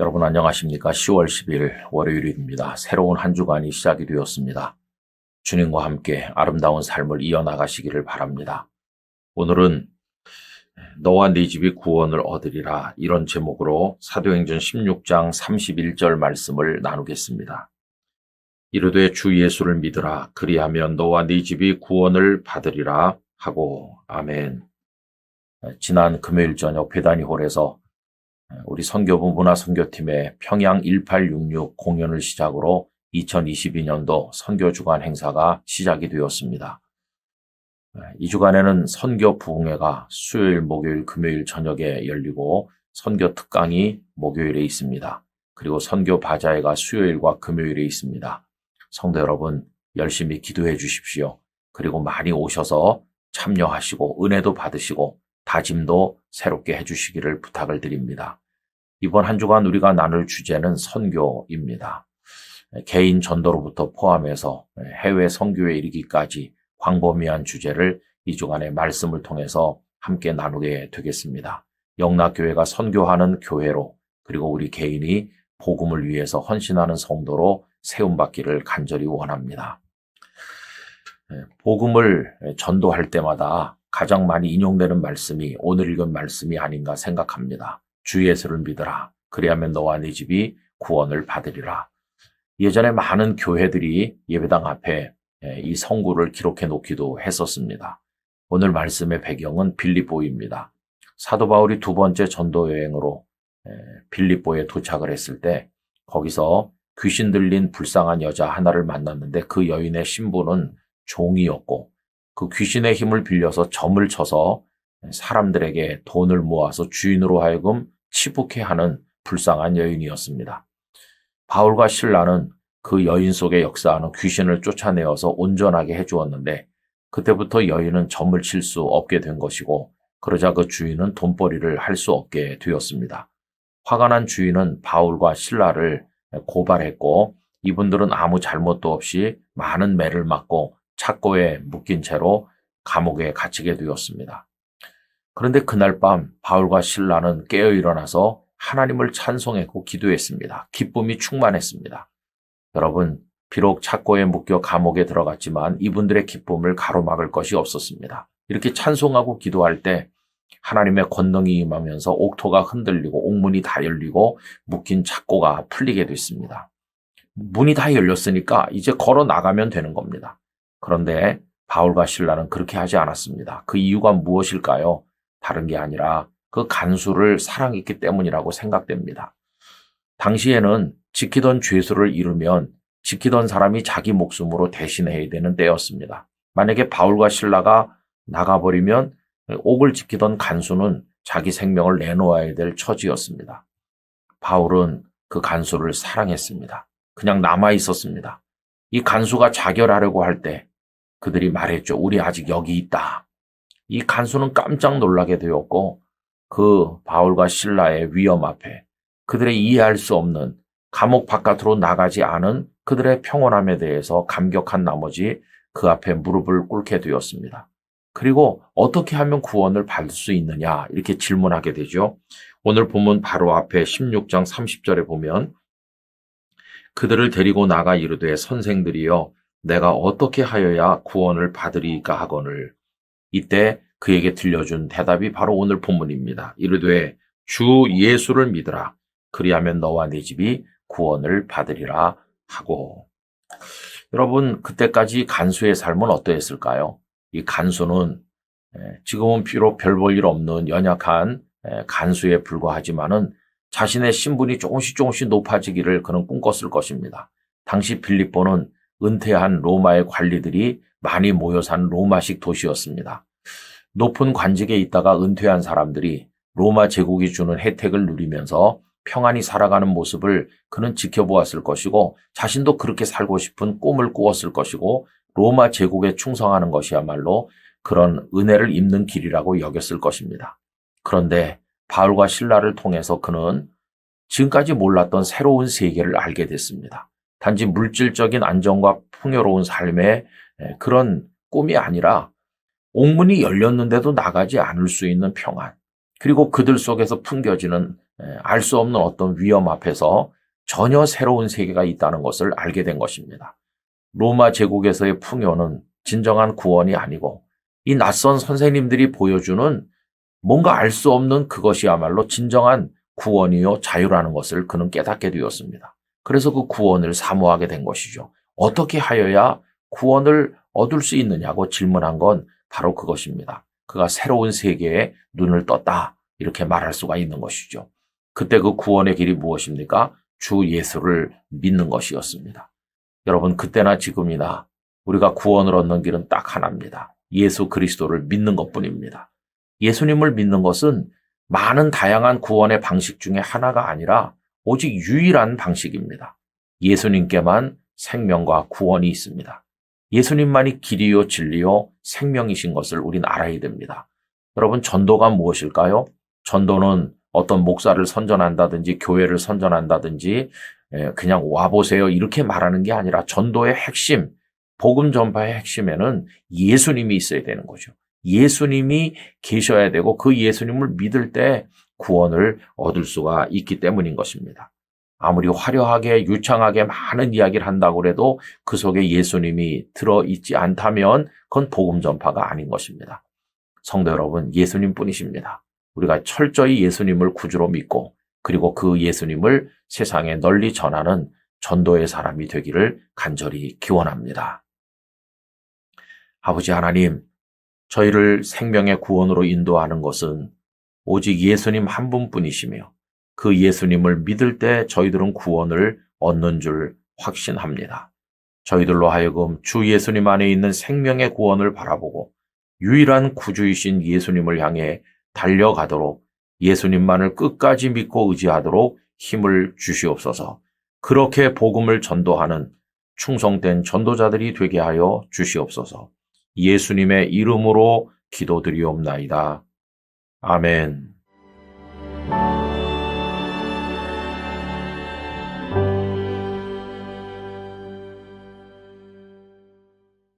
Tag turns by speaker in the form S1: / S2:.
S1: 여러분 안녕하십니까? 10월 10일 월요일입니다. 새로운 한 주간이 시작이 되었습니다. 주님과 함께 아름다운 삶을 이어나가시기를 바랍니다. 오늘은 너와 네 집이 구원을 얻으리라, 이런 제목으로 사도행전 16장 31절 말씀을 나누겠습니다. 이르되 주 예수를 믿으라, 그리하면 너와 네 집이 구원을 받으리라 하고. 아멘. 지난 금요일 저녁 배다니홀에서 우리 선교부 문화선교팀의 평양 1866 공연을 시작으로 2022년도 선교주간 행사가 시작이 되었습니다. 이 주간에는 선교 부흥회가 수요일, 목요일, 금요일 저녁에 열리고 선교 특강이 목요일에 있습니다. 그리고 선교 바자회가 수요일과 금요일에 있습니다. 성도 여러분, 열심히 기도해 주십시오. 그리고 많이 오셔서 참여하시고 은혜도 받으시고 다짐도 새롭게 해주시기를 부탁을 드립니다. 이번 한 주간 우리가 나눌 주제는 선교입니다. 개인 전도로부터 포함해서 해외 선교에 이르기까지 광범위한 주제를 이 주간의 말씀을 통해서 함께 나누게 되겠습니다. 영락교회가 선교하는 교회로, 그리고 우리 개인이 복음을 위해서 헌신하는 성도로 세움받기를 간절히 원합니다. 복음을 전도할 때마다 가장 많이 인용되는 말씀이 오늘 읽은 말씀이 아닌가 생각합니다. 주 예수를 믿으라, 그리하면 너와 네 집이 구원을 받으리라. 예전에 많은 교회들이 예배당 앞에 이 성구를 기록해 놓기도 했었습니다. 오늘 말씀의 배경은 빌립보입니다. 사도 바울이 두 번째 전도 여행으로 빌립보에 도착을 했을 때 거기서 귀신 들린 불쌍한 여자 하나를 만났는데 그 여인의 신부는 종이었고 그 귀신의 힘을 빌려서 점을 쳐서 사람들에게 돈을 모아서 주인으로 하여금 치북해 하는 불쌍한 여인이었습니다. 바울과 실라는 그 여인 속에 역사하는 귀신을 쫓아내어서 온전하게 해주었는데 그때부터 여인은 점을 칠 수 없게 된 것이고, 그러자 그 주인은 돈벌이를 할 수 없게 되었습니다. 화가 난 주인은 바울과 실라를 고발했고 이분들은 아무 잘못도 없이 많은 매를 맞고 착고에 묶인 채로 감옥에 갇히게 되었습니다. 그런데 그날 밤 바울과 실라는 깨어 일어나서 하나님을 찬송했고 기도했습니다. 기쁨이 충만했습니다. 여러분, 비록 착고에 묶여 감옥에 들어갔지만 이분들의 기쁨을 가로막을 것이 없었습니다. 이렇게 찬송하고 기도할 때 하나님의 권능이 임하면서 옥토가 흔들리고 옥문이 다 열리고 묶인 착고가 풀리게 됐습니다. 문이 다 열렸으니까 이제 걸어 나가면 되는 겁니다. 그런데 바울과 실라는 그렇게 하지 않았습니다. 그 이유가 무엇일까요? 다른 게 아니라 그 간수를 사랑했기 때문이라고 생각됩니다. 당시에는 지키던 죄수를 잃으면 지키던 사람이 자기 목숨으로 대신해야 되는 때였습니다. 만약에 바울과 실라가 나가버리면 옥을 지키던 간수는 자기 생명을 내놓아야 될 처지였습니다. 바울은 그 간수를 사랑했습니다. 그냥 남아 있었습니다. 이 간수가 자결하려고 할 때 그들이 말했죠. 우리 아직 여기 있다. 이 간수는 깜짝 놀라게 되었고 그 바울과 실라의 위험 앞에 그들의 이해할 수 없는 감옥 바깥으로 나가지 않은 그들의 평온함에 대해서 감격한 나머지 그 앞에 무릎을 꿇게 되었습니다. 그리고 어떻게 하면 구원을 받을 수 있느냐, 이렇게 질문하게 되죠. 오늘 본문 바로 앞에 16장 30절에 보면 그들을 데리고 나가 이르되 선생들이여 내가 어떻게 하여야 구원을 받으리까 하거늘. 이때 그에게 들려준 대답이 바로 오늘 본문입니다. 이르되 주 예수를 믿으라, 그리하면 너와 네 집이 구원을 받으리라 하고. 여러분, 그때까지 간수의 삶은 어떠했을까요? 이 간수는 지금은 비록 별 볼 일 없는 연약한 간수에 불과하지만은 자신의 신분이 조금씩 높아지기를 그는 꿈꿨을 것입니다. 당시 빌립보는 은퇴한 로마의 관리들이 많이 모여 사는 로마식 도시였습니다. 높은 관직에 있다가 은퇴한 사람들이 로마 제국이 주는 혜택을 누리면서 평안히 살아가는 모습을 그는 지켜보았을 것이고 자신도 그렇게 살고 싶은 꿈을 꾸었을 것이고 로마 제국에 충성하는 것이야말로 그런 은혜를 입는 길이라고 여겼을 것입니다. 그런데 바울과 실라를 통해서 그는 지금까지 몰랐던 새로운 세계를 알게 됐습니다. 단지 물질적인 안정과 풍요로운 삶의 그런 꿈이 아니라 옥문이 열렸는데도 나가지 않을 수 있는 평안, 그리고 그들 속에서 풍겨지는 알 수 없는 어떤 위험 앞에서 전혀 새로운 세계가 있다는 것을 알게 된 것입니다. 로마 제국에서의 풍요는 진정한 구원이 아니고 이 낯선 선생님들이 보여주는 뭔가 알 수 없는 그것이야말로 진정한 구원이요 자유라는 것을 그는 깨닫게 되었습니다. 그래서 그 구원을 사모하게 된 것이죠. 어떻게 하여야 구원을 얻을 수 있느냐고 질문한 건 바로 그것입니다. 그가 새로운 세계에 눈을 떴다 이렇게 말할 수가 있는 것이죠. 그때 그 구원의 길이 무엇입니까? 주 예수를 믿는 것이었습니다. 여러분, 그때나 지금이나 우리가 구원을 얻는 길은 딱 하나입니다. 예수 그리스도를 믿는 것뿐입니다. 예수님을 믿는 것은 많은 다양한 구원의 방식 중에 하나가 아니라 오직 유일한 방식입니다. 예수님께만 생명과 구원이 있습니다. 예수님만이 길이요 진리요 생명이신 것을 우린 알아야 됩니다. 여러분, 전도가 무엇일까요? 전도는 어떤 목사를 선전한다든지 교회를 선전한다든지 그냥 와보세요 이렇게 말하는 게 아니라 전도의 핵심, 복음 전파의 핵심에는 예수님이 있어야 되는 거죠. 예수님이 계셔야 되고 그 예수님을 믿을 때 구원을 얻을 수가 있기 때문인 것입니다. 아무리 화려하게 유창하게 많은 이야기를 한다고 해도 그 속에 예수님이 들어있지 않다면 그건 복음 전파가 아닌 것입니다. 성도 여러분, 예수님뿐이십니다. 우리가 철저히 예수님을 구주로 믿고 그리고 그 예수님을 세상에 널리 전하는 전도의 사람이 되기를 간절히 기원합니다. 아버지 하나님, 저희를 생명의 구원으로 인도하는 것은 오직 예수님 한 분뿐이시며 그 예수님을 믿을 때 저희들은 구원을 얻는 줄 확신합니다. 저희들로 하여금 주 예수님 안에 있는 생명의 구원을 바라보고 유일한 구주이신 예수님을 향해 달려가도록 예수님만을 끝까지 믿고 의지하도록 힘을 주시옵소서. 그렇게 복음을 전도하는 충성된 전도자들이 되게 하여 주시옵소서. 예수님의 이름으로 기도드리옵나이다. 아멘.